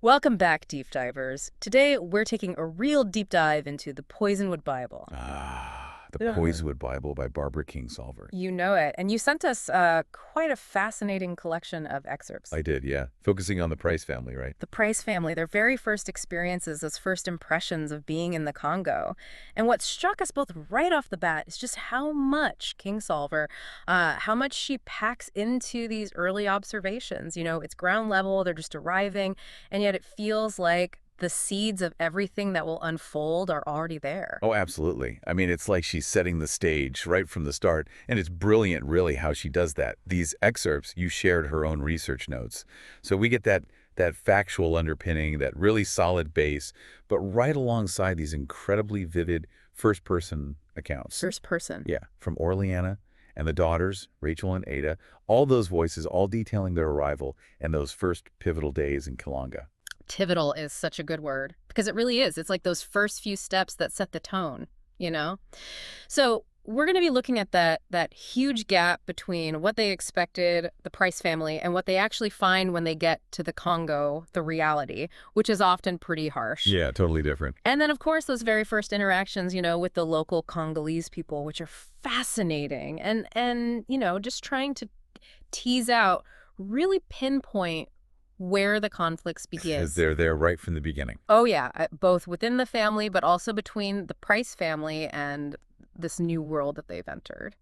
Welcome back, deep divers. Today, we're taking a real deep dive into the Poisonwood Bible. The Ugh. Poisonwood Bible by Barbara Kingsolver. You know it. And you sent us quite a fascinating collection of excerpts. I did, yeah. Focusing on the Price family, right? The Price family, their very first experiences, those first impressions of being in the Congo. And what struck us both right off the bat is just how much Kingsolver, how much she packs into these early observations. You know, it's ground level, they're just arriving, and yet it feels like the seeds of everything that will unfold are already there. Oh, absolutely. I mean, it's like she's setting the stage right from the start, and it's brilliant, really, how she does that. These excerpts, you shared her own research notes. So we get that factual underpinning, that really solid base, but right alongside these incredibly vivid first-person accounts. First person. Yeah, from Orleana and the daughters, Rachel and Ada, all those voices, all detailing their arrival and those first pivotal days in Kalanga. Pivotal is such a good word because it really is. It's like those first few steps that set the tone, you know? So we're going to be looking at that huge gap between what they expected, the Price family, and what they actually find when they get to the Congo, the reality, which is often pretty harsh. Yeah, totally different. And then, of course, those very first interactions, you know, with the local Congolese people, which are fascinating. And you know, just trying to tease out, really pinpoint where the conflicts begin. Because they're there right from the beginning. Oh, yeah, both within the family, but also between the Price family and this new world that they've entered.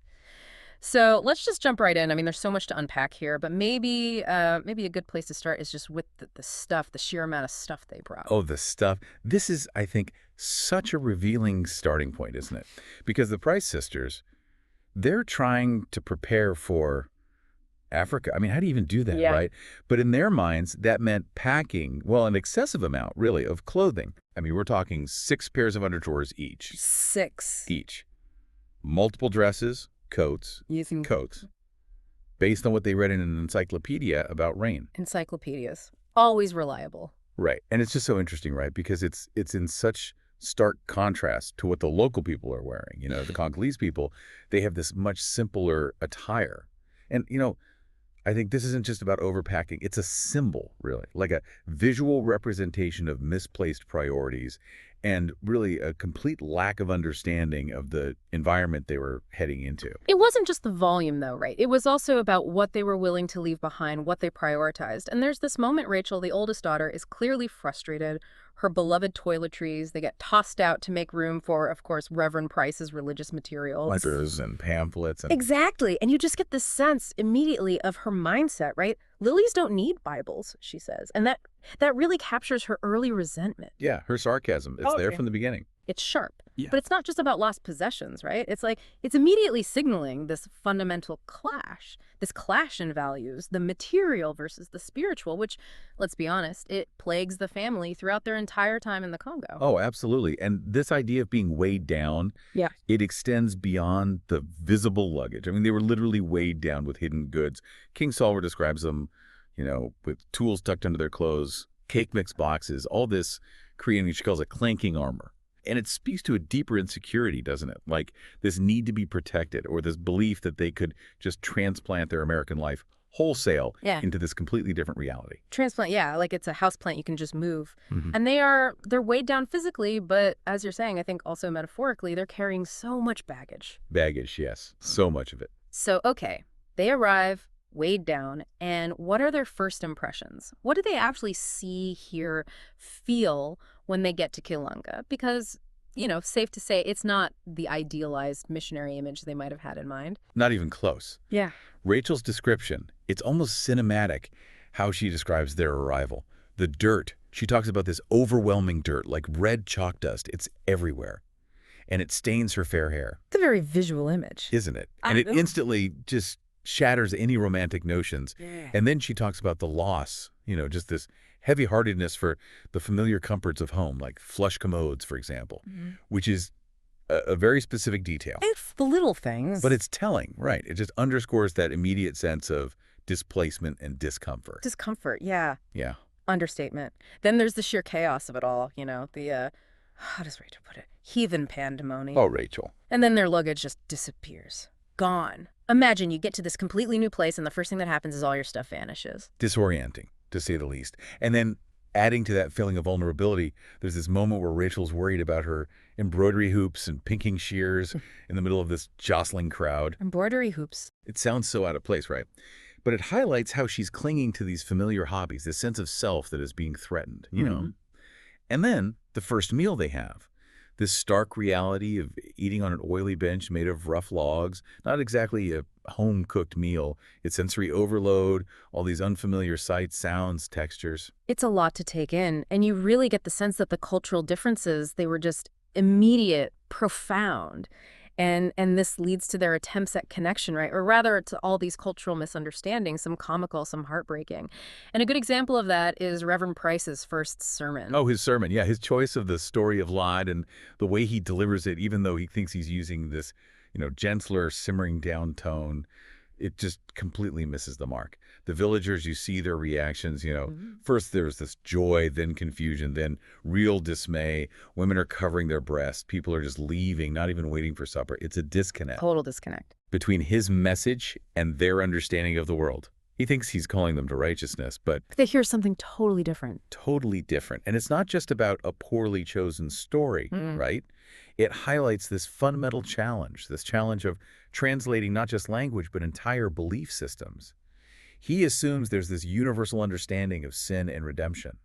So let's just jump right in. I mean, there's so much to unpack here, but maybe a good place to start is just with the stuff, the sheer amount of stuff they brought. Oh, the stuff. This is, I think, such a revealing starting point, isn't it? Because the Price sisters, they're trying to prepare for Africa. I mean, how do you even do that, Yeah. right? But in their minds, that meant packing, well, an excessive amount, really, of clothing. I mean, we're talking 6 pairs of underdrawers each. 6. Each. Multiple dresses, coats, Using coats, based on what they read in an encyclopedia about rain. encyclopedias. Always reliable. Right. And it's just so interesting, right? Because it's in such stark contrast to what the local people are wearing. You know, the Congolese people, they have this much simpler attire. And, you know, I think this isn't just about overpacking. It's a symbol, really, like a visual representation of misplaced priorities and really a complete lack of understanding of the environment they were heading into. It wasn't just the volume, though, right? It was also about what they were willing to leave behind, what they prioritized. And there's this moment, Rachel, the oldest daughter, is clearly frustrated. Her beloved toiletries, they get tossed out to make room for, of course, Reverend Price's religious materials. Letters and pamphlets. And Exactly. And you just get this sense immediately of her mindset, right? Lilies don't need Bibles, she says. And that really captures her early resentment. yeah, her sarcasm, it's there from the beginning. It's sharp. Yeah. But it's not just about lost possessions, right? It's like it's immediately signaling this fundamental clash, this clash in values, the material versus the spiritual, which, let's be honest, it plagues the family throughout their entire time in the Congo. Oh, absolutely. And this idea of being weighed down, Yeah. it extends beyond the visible luggage. I mean, they were literally weighed down with hidden goods. Kingsolver describes them, you know, with tools tucked under their clothes, cake mix boxes, all this creating what she calls a clanking armor. And it speaks to a deeper insecurity, doesn't it? Like this need to be protected or this belief that they could just transplant their American life wholesale Yeah. into this completely different reality. Transplant, yeah, like it's a house plant you can just move. Mhm. And they're weighed down physically, but as you're saying, I think also metaphorically, they're carrying so much baggage. Baggage, yes. So much of it. So, okay, they arrive weighed down, and what are their first impressions? What do they actually see, hear, feel when they get to Kilanga? Because, you know, safe to say it's not the idealized missionary image they might have had in mind. Not even close. Yeah. Rachel's description, it's almost cinematic how she describes their arrival. The dirt, she talks about this overwhelming dirt, like red chalk dust. It's everywhere. And it stains her fair hair, It's a very visual image. isn't it? And it instantly just shatters any romantic notions. Yeah. And then she talks about the loss, you know, just this heavy-heartedness for the familiar comforts of home, like flush commodes, for example, which is a very specific detail. It's the little things. But it's telling, right? It just underscores that immediate sense of displacement and discomfort. discomfort, yeah. Yeah. Understatement. Then there's the sheer chaos of it all, you know, the, how does Rachel put it? Heathen pandemonium. Oh, Rachel. And then their luggage just disappears. Gone. Imagine you get to this completely new place and the first thing that happens is all your stuff vanishes. Disorienting, to say the least. And then adding to that feeling of vulnerability, there's this moment where Rachel's worried about her embroidery hoops and pinking shears in the middle of this jostling crowd. Embroidery hoops. It sounds so out of place, right? But it highlights how she's clinging to these familiar hobbies, this sense of self that is being threatened, you know? And then the first meal they have, this stark reality of eating on an oily bench made of rough logs, not exactly a home-cooked meal. It's sensory overload, all these unfamiliar sights, sounds, textures. It's a lot to take in, and you really get the sense that the cultural differences, they were just immediate, profound. And this leads to their attempts at connection, right? Or rather, to all these cultural misunderstandings, some comical, some heartbreaking. And a good example of that is Reverend Price's first sermon. Oh, his sermon. Yeah, his choice of the story of Lot and the way he delivers it, even though he thinks he's using this, gentler, simmering down tone, it just completely misses the mark. The villagers, you see their reactions, first there's this joy, then confusion, then real dismay. Women are covering their breasts. People are just leaving, not even waiting for supper. It's a disconnect Total disconnect. between his message and their understanding of the world. He thinks he's calling them to righteousness, but They hear something totally different. totally different. And it's not just about a poorly chosen story, right? It highlights this fundamental challenge, this challenge of translating not just language, but entire belief systems. He assumes there's this universal understanding of sin and redemption,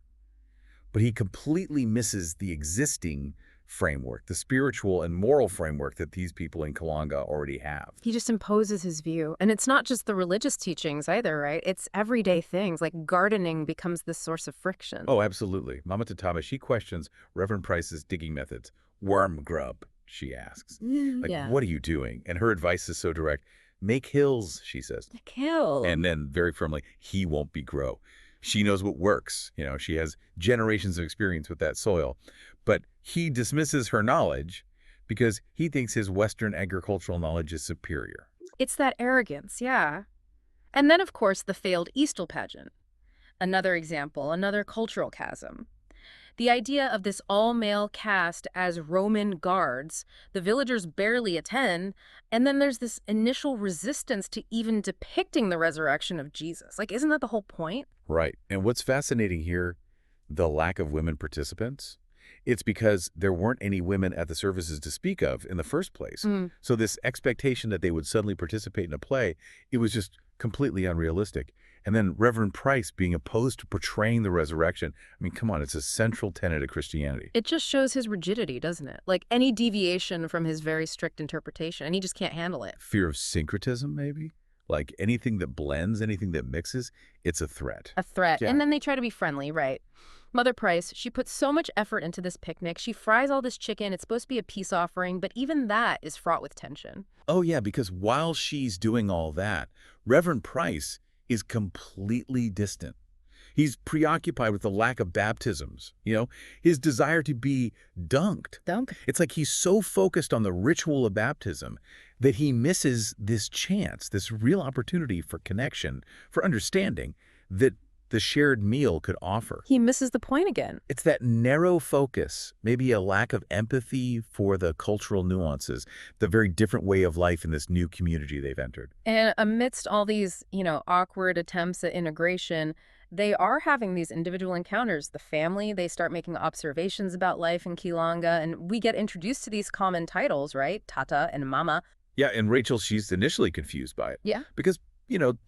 but he completely misses the existing framework, the spiritual and moral framework that these people in Kalanga already have. He just imposes his view. And it's not just the religious teachings either, right? It's everyday things, like gardening becomes this source of friction. Oh, absolutely. Mama Tatama, she questions Reverend Price's digging methods. Worm grub, she asks. Like, Yeah. what are you doing? And her advice is so direct. Make hills, she says. Kill. And then very firmly, he won't be grow. She knows what works. She has generations of experience with that soil. But he dismisses her knowledge because he thinks his Western agricultural knowledge is superior. It's that arrogance, yeah. And then, of course, the failed Eastal pageant. Another example, another cultural chasm. The idea of this all-male cast as Roman guards, the villagers barely attend, and then there's this initial resistance to even depicting the resurrection of Jesus. Like, isn't that the whole point? Right. And what's fascinating here, the lack of women participants, it's because there weren't any women at the services to speak of in the first place. So this expectation that they would suddenly participate in a play, it was just completely unrealistic. And then Reverend Price being opposed to portraying the resurrection. I mean, come on, it's a central tenet of Christianity. It just shows his rigidity, doesn't it? Like any deviation from his very strict interpretation, and he just can't handle it. Fear of syncretism, maybe? Like anything that blends, anything that mixes, it's a threat. A threat. Yeah. And then they try to be friendly, right? Mother Price, she puts so much effort into this picnic. She fries all this chicken. It's supposed to be a peace offering, but even that is fraught with tension. Oh, yeah, because while she's doing all that, Reverend Price is completely distant. He's preoccupied with the lack of baptisms, his desire to be dunked. Dunk? It's like he's so focused on the ritual of baptism that he misses this chance, this real opportunity for connection, for understanding that the shared meal could offer. He misses the point again. It's that narrow focus, maybe a lack of empathy for the cultural nuances, the very different way of life in this new community they've entered. And amidst all these, awkward attempts at integration, they are having these individual encounters. The family, they start making observations about life in Kilanga, and we get introduced to these common titles, right? Tata and Mama. Yeah, and Rachel, she's initially confused by it. Yeah. Because,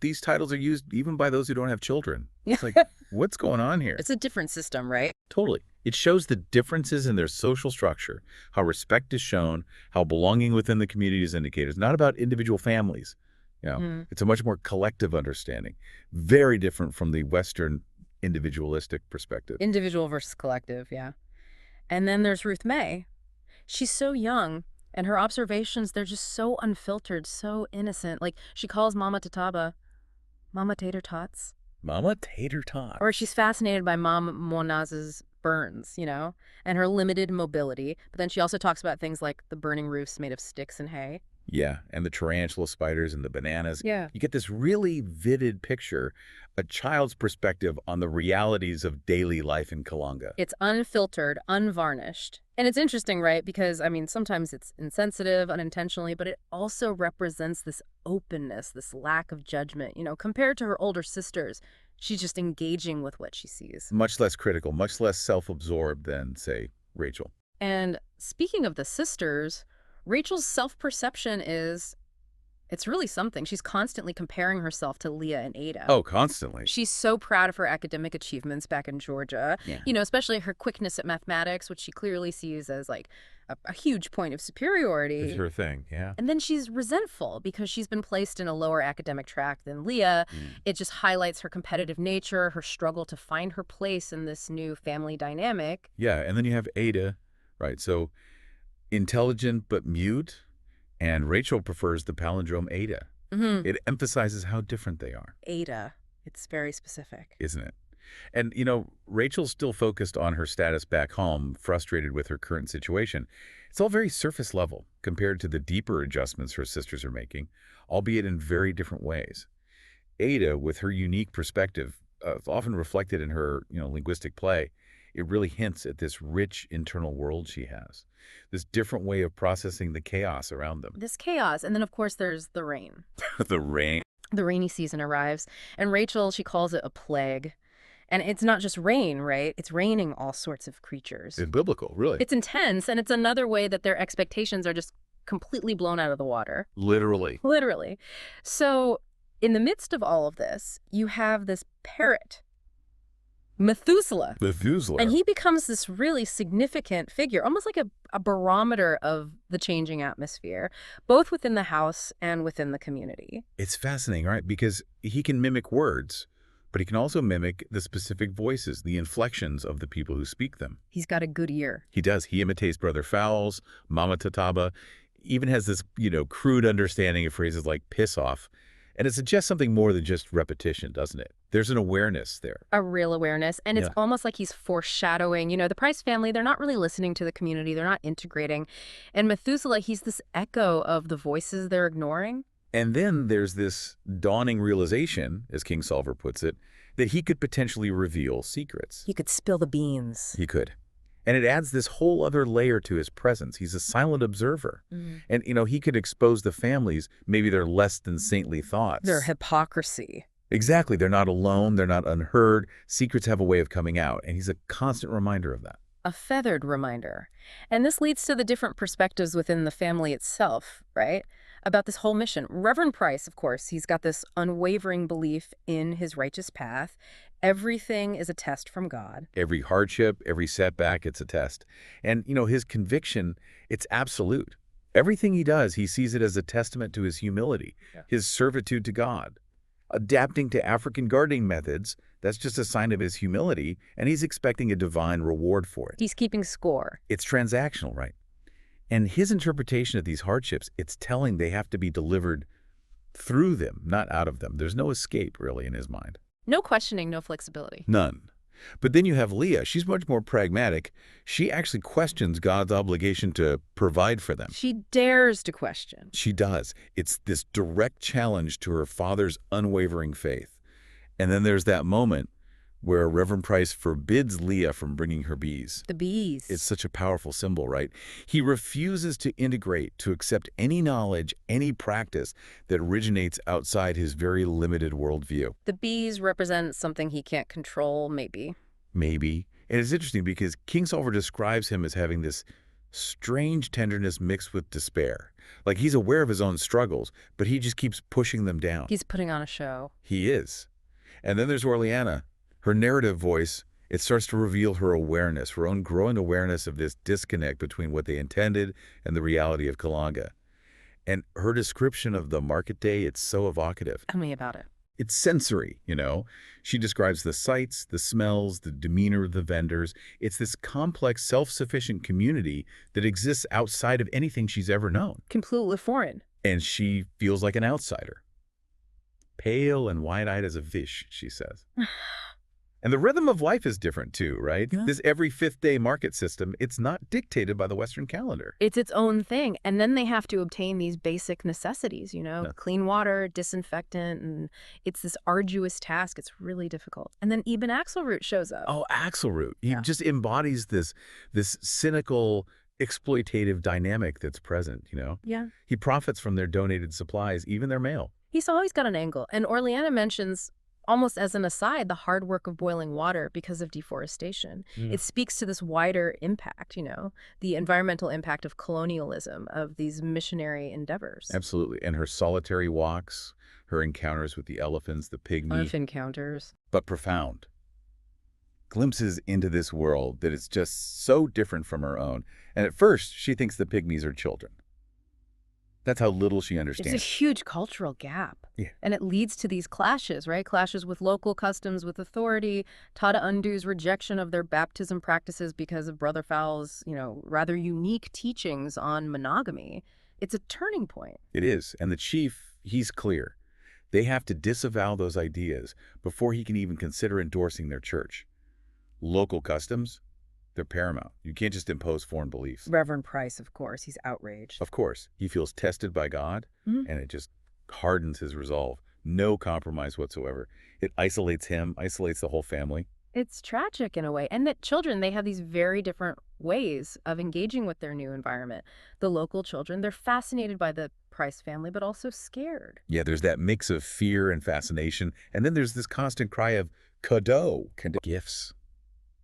these titles are used even by those who don't have children. It's like, what's going on here? It's a different system, right? Totally. It shows the differences in their social structure, how respect is shown, how belonging within the community is indicated. It's not about individual families. It's a much more collective understanding. Very different from the Western individualistic perspective. Individual versus collective, yeah. And then there's Ruth May. She's so young, and her observations, they're just so unfiltered, so innocent. Like, she calls Mama Tataba Mama Tater Tots. Mama Tater Tot. Or she's fascinated by Mom Monaz's burns, and her limited mobility. But then she also talks about things like the burning roofs made of sticks and hay. Yeah, and the tarantula spiders and the bananas. Yeah. You get this really vivid picture, a child's perspective on the realities of daily life in Kalanga. It's unfiltered, unvarnished. And it's interesting, right? Because, sometimes it's insensitive, unintentionally, but it also represents this openness, this lack of judgment. Compared to her older sisters, She's just engaging with what she sees. Much less critical, much less self-absorbed than, say, Rachel. And speaking of the sisters, Rachel's self-perception is, it's really something. She's constantly comparing herself to Leah and Ada. Oh, constantly. She's so proud of her academic achievements back in Georgia, Yeah. especially her quickness at mathematics, which she clearly sees as like a huge point of superiority. It's her thing, yeah. And then she's resentful because she's been placed in a lower academic track than Leah. It just highlights her competitive nature, her struggle to find her place in this new family dynamic. Yeah, and then you have Ada, right? So intelligent but mute, and Rachel prefers the palindrome Ada. It emphasizes how different they are. Ada. It's very specific. Isn't it? And, Rachel's still focused on her status back home, frustrated with her current situation. It's all very surface level compared to the deeper adjustments her sisters are making, albeit in very different ways. Ada, with her unique perspective, often reflected in her, linguistic play, it really hints at this rich internal world she has, this different way of processing the chaos around them. This chaos. And then, of course, there's the rain. The rain. The rainy season arrives, and Rachel, she calls it a plague. And it's not just rain, right? It's raining all sorts of creatures. It's biblical, really. It's intense, and it's another way that their expectations are just completely blown out of the water. Literally. Literally. So in the midst of all of this, you have this parrot, Methuselah. And he becomes this really significant figure, almost like a barometer of the changing atmosphere, both within the house and within the community. It's fascinating, right? Because he can mimic words, but he can also mimic the specific voices, the inflections of the people who speak them. He's got a good ear. He does. He imitates Brother Fowles, Mama Tataba, even has this, crude understanding of phrases like piss off. And it suggests something more than just repetition, doesn't it? There's an awareness there. A real awareness. And it's almost like he's foreshadowing. The Price family, they're not really listening to the community. They're not integrating. And Methuselah, he's this echo of the voices they're ignoring. And then there's this dawning realization, as Kingsolver puts it, that he could potentially reveal secrets. He could spill the beans. He could. And it adds this whole other layer to his presence. He's a silent observer. And, he could expose the families, maybe their less than saintly thoughts. Their hypocrisy. Exactly. They're not alone. They're not unheard. Secrets have a way of coming out. And he's a constant reminder of that. A feathered reminder. And this leads to the different perspectives within the family itself, right? About this whole mission. Reverend Price, of course, he's got this unwavering belief in his righteous path. Everything is a test from God. Every hardship, every setback, it's a test. And, his conviction, it's absolute. Everything he does, he sees it as a testament to his humility, his servitude to God. Adapting to African gardening methods, that's just a sign of his humility, and he's expecting a divine reward for it. He's keeping score. It's transactional, right? And his interpretation of these hardships, it's telling they have to be delivered through them, not out of them. There's no escape, really, in his mind. No questioning, no flexibility. None. But then you have Leah. She's much more pragmatic. She actually questions God's obligation to provide for them. She dares to question. She does. It's this direct challenge to her father's unwavering faith. And then there's that moment where Reverend Price forbids Leah from bringing her bees. The bees. It's such a powerful symbol, right? He refuses to integrate, to accept any knowledge, any practice that originates outside his very limited worldview. The bees represent something he can't control, maybe. Maybe. And it's interesting because Kingsolver describes him as having this strange tenderness mixed with despair. Like he's aware of his own struggles, but he just keeps pushing them down. He's putting on a show. He is. And then there's Orleana. Her narrative voice, it starts to reveal her awareness, her own growing awareness of this disconnect between what they intended and the reality of Kalanga. And her description of the market day, it's so evocative. Tell me about it. It's sensory, She describes the sights, the smells, the demeanor of the vendors. It's this complex, self-sufficient community that exists outside of anything she's ever known. Completely foreign. And she feels like an outsider. Pale and wide-eyed as a fish, she says. And the rhythm of life is different too, right? Yeah. This every fifth day market system, it's not dictated by the Western calendar. It's its own thing. And then they have to obtain these basic necessities, clean water, disinfectant, and it's this arduous task. It's really difficult. And then Ibn Axelroot shows up. Oh, Axelroot. He just embodies this cynical, exploitative dynamic that's present, Yeah. He profits from their donated supplies, even their mail. He's always got an angle. And Orleana mentions almost as an aside, the hard work of boiling water because of deforestation. Yeah. It speaks to this wider impact, the environmental impact of colonialism, of these missionary endeavors. Absolutely. And her solitary walks, her encounters with the elephants, the pygmy, Earth encounters. but profound. Glimpses into this world that is just so different from her own. And at first, she thinks the pygmies are children. That's how little she It's a understands. huge cultural gap. Yeah. And it leads to these clashes, right? Clashes with local customs, with authority. Tata Undu's rejection of their baptism practices because of Brother Fowl's, rather unique teachings on monogamy. It's a turning point. It is. And the chief, he's clear. They have to disavow those ideas before he can even consider endorsing their church. Local customs, they're paramount. You can't just impose foreign beliefs. Reverend Price, of course, he's outraged. Of course, he feels tested by God, and it just hardens his resolve. No compromise whatsoever. It isolates him, isolates the whole family. It's tragic in a way. And that children, they have these very different ways of engaging with their new environment. The local children, they're fascinated by the Price family, but also scared. Yeah, there's that mix of fear and fascination, and then there's this constant cry of cadeau, gifts.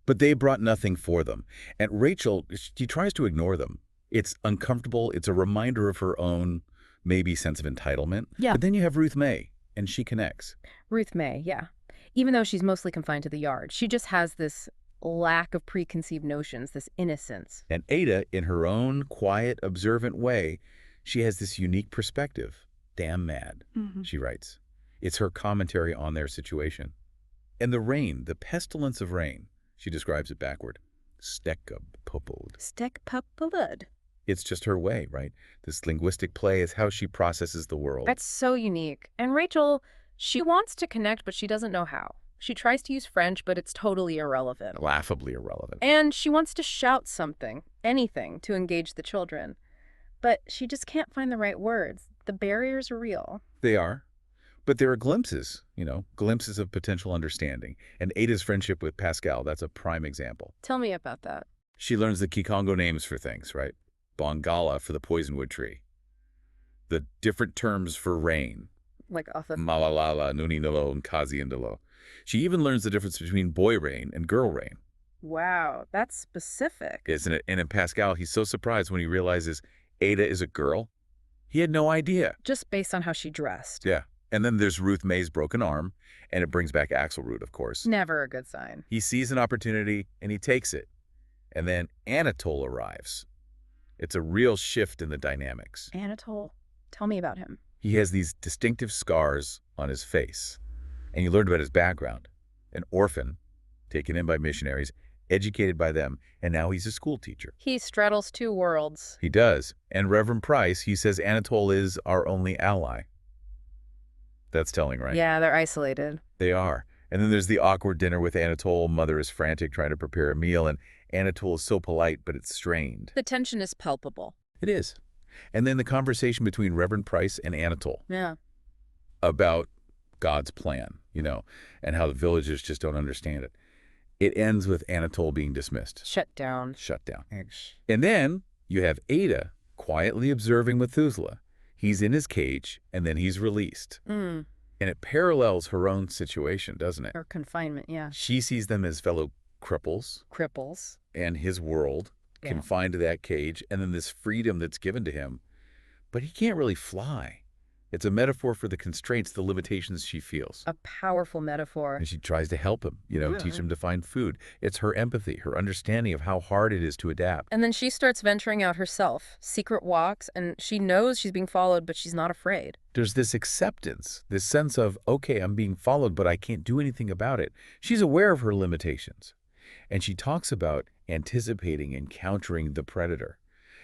But they brought nothing for them. And Rachel, she tries to ignore them. It's uncomfortable. It's a reminder of her own, maybe, sense of entitlement. Yeah. But then you have Ruth May, and she connects. Ruth May, yeah. Even though she's mostly confined to the yard, she just has this lack of preconceived notions, this innocence. And Ada, in her own quiet, observant way, she has this unique perspective. Damn mad, she writes. It's her commentary on their situation. And the rain, the pestilence of rain, she describes it backward. Stekkapupud. Stekkapupud. It's just her way, right? This linguistic play is how she processes the world. That's so unique. And Rachel, she wants to connect, but she doesn't know how. She tries to use French, but it's totally irrelevant. Laughably irrelevant. And she wants to shout something, anything, to engage the children. But she just can't find the right words. The barriers are real. They are. But there are glimpses, glimpses of potential understanding. And Ada's friendship with Pascal, that's a prime example. Tell me about that. She learns the Kikongo names for things, right? Bongala for the poisonwood tree. The different terms for rain. Like off the... Malalala, Nuninalo, and Kaziandalo. She even learns the difference between boy rain and girl rain. Wow, that's specific. Isn't it? And in Pascal, he's so surprised when he realizes Ada is a girl. He had no idea. Just based on how she dressed. Yeah. And then there's Ruth May's broken arm, and it brings back Axelrod, of course. Never a good sign. He sees an opportunity, and he takes it. And then Anatole arrives. It's a real shift in the dynamics. Anatole, tell me about him. He has these distinctive scars on his face. And you learned about his background. An orphan, taken in by missionaries, educated by them, and now he's a school teacher. He straddles two worlds. He does. And Reverend Price, he says Anatole is our only ally. That's telling, right? Yeah, they're isolated. They are. And then there's the awkward dinner with Anatole. Mother is frantic trying to prepare a meal, and Anatole is so polite, but it's strained. The tension is palpable. It is. And then the conversation between Reverend Price and Anatole. Yeah. About God's plan, and how the villagers just don't understand it. It ends with Anatole being dismissed. Shut down. Shut down. And then you have Ada quietly observing Methuselah. He's in his cage, and then he's released. And it parallels her own situation, doesn't it? Or confinement, yeah. She sees them as fellow cripples. Cripples. And his world, Yeah. confined to that cage, and then this freedom that's given to him. But he can't really fly. It's a metaphor for the constraints, the limitations she feels. A powerful metaphor. And she tries to help him, teach him to find food. It's her empathy, her understanding of how hard it is to adapt. And then she starts venturing out herself, secret walks, and she knows she's being followed, but she's not afraid. There's this acceptance, this sense of, okay, I'm being followed, but I can't do anything about it. She's aware of her limitations. And she talks about anticipating and countering the predator.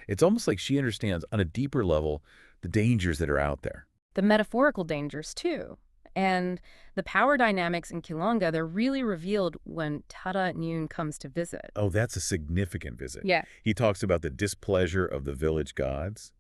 It's almost like she understands on a deeper level the dangers that are out there. The metaphorical dangers, too. And the power dynamics in Kilonga, they're really revealed when Tata Nyun comes to visit. Oh, that's a significant visit. Yeah. He talks about the displeasure of the village gods.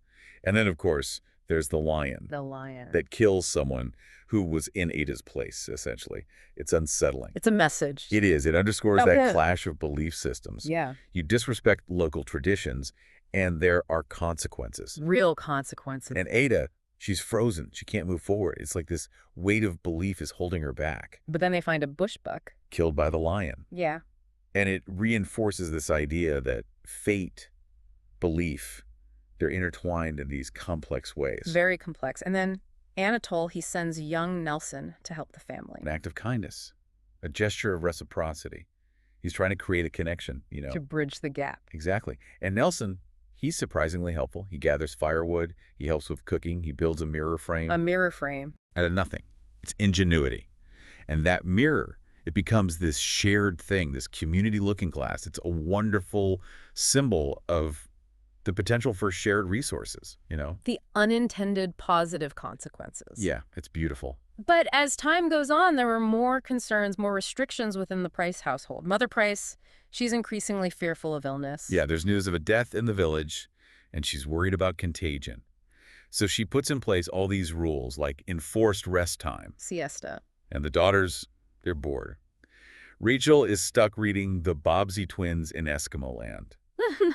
And then, of course, there's the lion. The lion. That kills someone who was in Ada's place, essentially. It's unsettling. It's a message. It is. It underscores that clash of belief systems. Yeah. You disrespect local traditions, and there are consequences. Real consequences. And Ada, She's frozen. She can't move forward. It's like this weight of belief is holding her back, But then they find a bushbuck. killed by the lion. Yeah. And it reinforces this idea that fate, belief, they're intertwined in these complex ways. Very complex. And then Anatole, he sends young Nelson to help the family. An act of kindness, a gesture of reciprocity. He's trying to create a connection, To bridge the gap. Exactly. And Nelson, he's surprisingly helpful. He gathers firewood. He helps with cooking. He builds a mirror frame. A mirror frame. Out of nothing. It's ingenuity. And that mirror, it becomes this shared thing, this community looking glass. It's a wonderful symbol of the potential for shared resources, The unintended positive consequences. Yeah, it's beautiful. But as time goes on, there were more concerns, more restrictions within the Price household. Mother Price, she's increasingly fearful of illness. Yeah, there's news of a death in the village, and she's worried about contagion. So she puts in place all these rules, like enforced rest time. Siesta. And the daughters, they're bored. Rachel is stuck reading the Bobbsey twins in Eskimo land.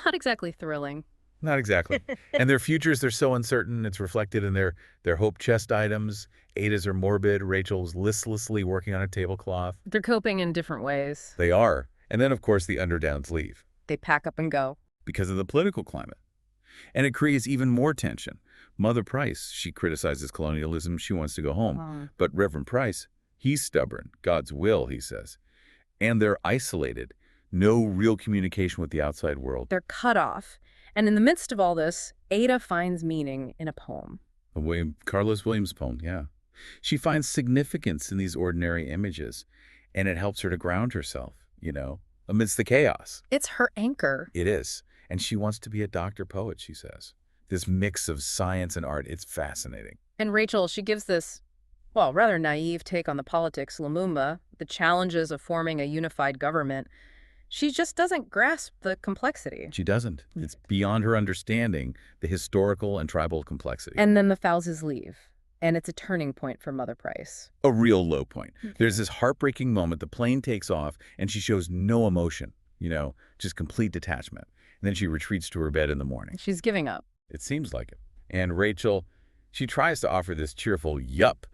Not exactly thrilling. Not exactly. And their futures, they're so uncertain. It's reflected in their hope chest items. Ada's are morbid. Rachel's listlessly working on a tablecloth. They're coping in different ways. They are. And then, of course, the Underdowns leave. They pack up and go. Because of the political climate. And it creates even more tension. Mother Price, she criticizes colonialism. She wants to go home. But Reverend Price, he's stubborn. God's will, he says. And they're isolated. No real communication with the outside world. They're cut off. And in the midst of all this, Ada finds meaning in a poem. Carlos Williams' poem, yeah. She finds significance in these ordinary images, and it helps her to ground herself, amidst the chaos. It's her anchor. It is. And she wants to be a doctor poet, she says. This mix of science and art, it's fascinating. And Rachel, she gives this, rather naive take on the politics, Lumumba, the challenges of forming a unified government. She just doesn't grasp the complexity. She doesn't. It's beyond her understanding, the historical and tribal complexity. And then the Fowleses leave, and it's a turning point for Mother Price. A real low point. There's this heartbreaking moment. The plane takes off, and she shows no emotion, just complete detachment. And then she retreats to her bed in the morning. She's giving up. It seems like it. And Rachel, she tries to offer this cheerful yup,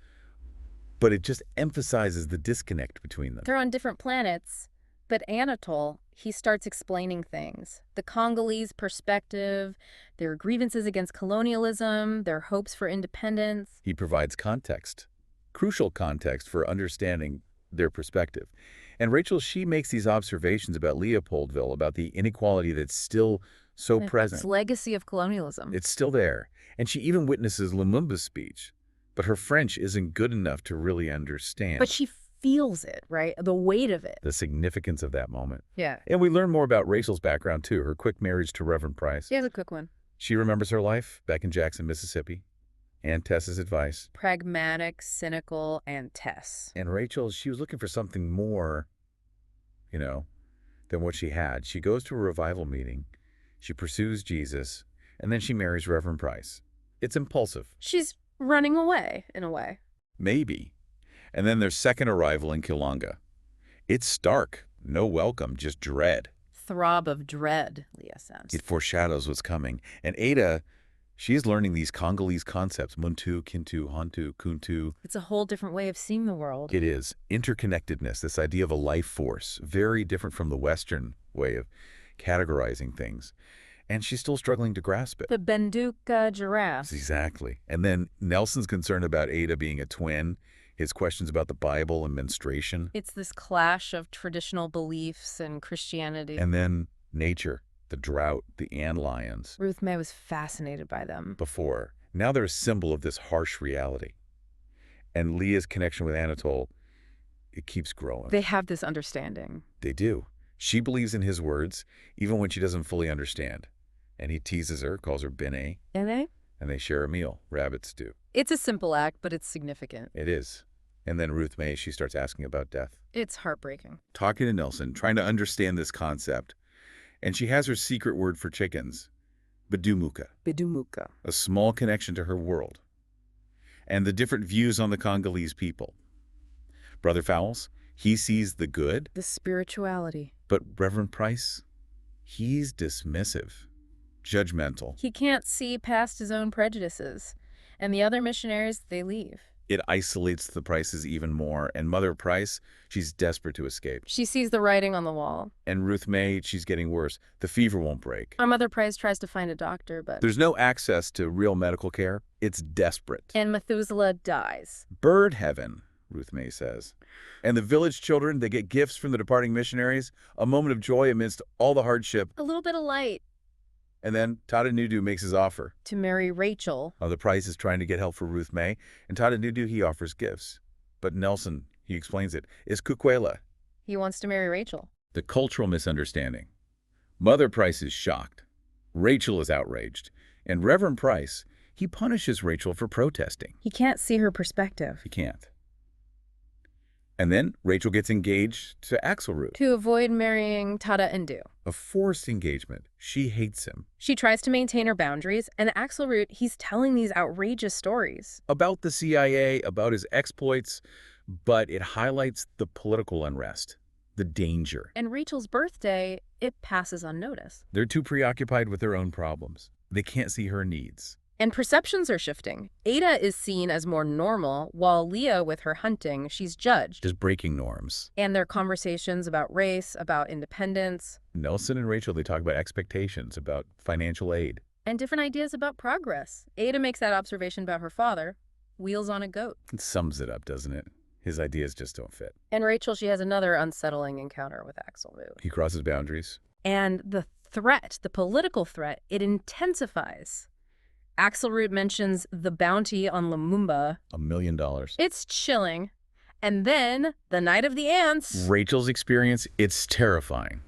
but it just emphasizes the disconnect between them. They're on different planets. But Anatole, he starts explaining things. The Congolese perspective, their grievances against colonialism, their hopes for independence. He provides context, crucial context for understanding their perspective. And Rachel, she makes these observations about Leopoldville, about the inequality that's still so present. It's legacy of colonialism. It's still there. And she even witnesses Lumumba's speech. But her French isn't good enough to really understand. But she feels it, right? The weight of it. The significance of that moment. Yeah. And we learn more about Rachel's background, too. Her quick marriage to Reverend Price. Here's a quick one. She remembers her life back in Jackson, Mississippi. And Tess's advice. Pragmatic, cynical, and Tess. And Rachel, she was looking for something more, than what she had. She goes to a revival meeting. She pursues Jesus. And then she marries Reverend Price. It's impulsive. She's running away, in a way. Maybe. And then their second arrival in Kilonga. It's stark. No welcome, just dread. Throb of dread, Leah says. It foreshadows what's coming. And Ada, she's learning these Congolese concepts. Muntu, Kintu, Hantu, Kuntu. It's a whole different way of seeing the world. It is. Interconnectedness, this idea of a life force. Very different from the Western way of categorizing things. And she's still struggling to grasp it. The Benduka giraffe. Exactly. And then Nelson's concerned about Ada being a twin. His questions about the Bible and menstruation. It's this clash of traditional beliefs and Christianity. And then nature, the drought, the antlions. Ruth May was fascinated by them. Before. Now they're a symbol of this harsh reality. And Leah's connection with Anatole, it keeps growing. They have this understanding. They do. She believes in his words, even when she doesn't fully understand. And he teases her, calls her Bene. Bene? And they share a meal, rabbit stew. It's a simple act, but it's significant. It is. And then Ruth May, she starts asking about death. It's heartbreaking. Talking to Nelson, trying to understand this concept. And she has her secret word for chickens, Bidumuka. Bidumuka. A small connection to her world. And the different views on the Congolese people. Brother Fowles, he sees the good. The spirituality. But Reverend Price, he's dismissive. Judgmental. He can't see past his own prejudices. And the other missionaries, they leave. It isolates the Prices even more, and Mother Price, she's desperate to escape. She sees the writing on the wall. And Ruth May, she's getting worse. The fever won't break. Our Mother Price tries to find a doctor, but... There's no access to real medical care. It's desperate. And Methuselah dies. Bird heaven, Ruth May says. And the village children, they get gifts from the departing missionaries, a moment of joy amidst all the hardship. A little bit of light. And then Tada Nudu makes his offer. To marry Rachel. The Price is trying to get help for Ruth May, and Tada Nudu, he offers gifts. But Nelson, he explains it, is Kukwela. He wants to marry Rachel. The cultural misunderstanding. Mother Price is shocked. Rachel is outraged. And Reverend Price, he punishes Rachel for protesting. He can't see her perspective. He can't. And then Rachel gets engaged to Axelroot. To avoid marrying Tada Ndu. A forced engagement. She hates him. She tries to maintain her boundaries, and Axelroot, he's telling these outrageous stories. About the CIA, about his exploits, but it highlights the political unrest, the danger. And Rachel's birthday, it passes unnoticed. They're too preoccupied with their own problems. They can't see her needs. And perceptions are shifting. Ada is seen as more normal, while Leah, with her hunting, she's judged. Just breaking norms. And their conversations about race, about independence. Nelson and Rachel, they talk about expectations, about financial aid. And different ideas about progress. Ada makes that observation about her father, wheels on a goat. It sums it up, doesn't it? His ideas just don't fit. And Rachel, she has another unsettling encounter with Axelroot. He crosses boundaries. And the threat, the political threat, it intensifies. Axelroot mentions the bounty on Lumumba. $1 million. It's chilling. And then, the night of the ants. Rachel's experience, it's terrifying.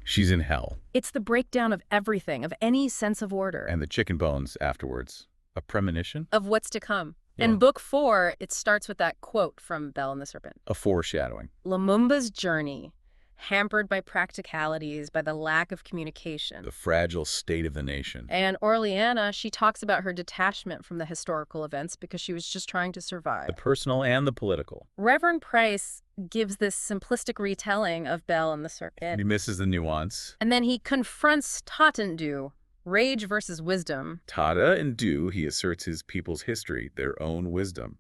She's in hell. It's the breakdown of everything, of any sense of order. And the chicken bones afterwards. A premonition? Of what's to come. Yeah. In book 4, it starts with that quote from Belle and the Serpent. A foreshadowing. Lumumba's journey, hampered by practicalities, by the lack of communication. The fragile state of the nation. And Orleana, she talks about her detachment from the historical events because she was just trying to survive. The personal and the political. Reverend Price gives this simplistic retelling of Belle and the Serpent. He misses the nuance. And then he confronts Tatandu, rage versus wisdom. Tada and Du, he asserts his people's history, their own wisdom.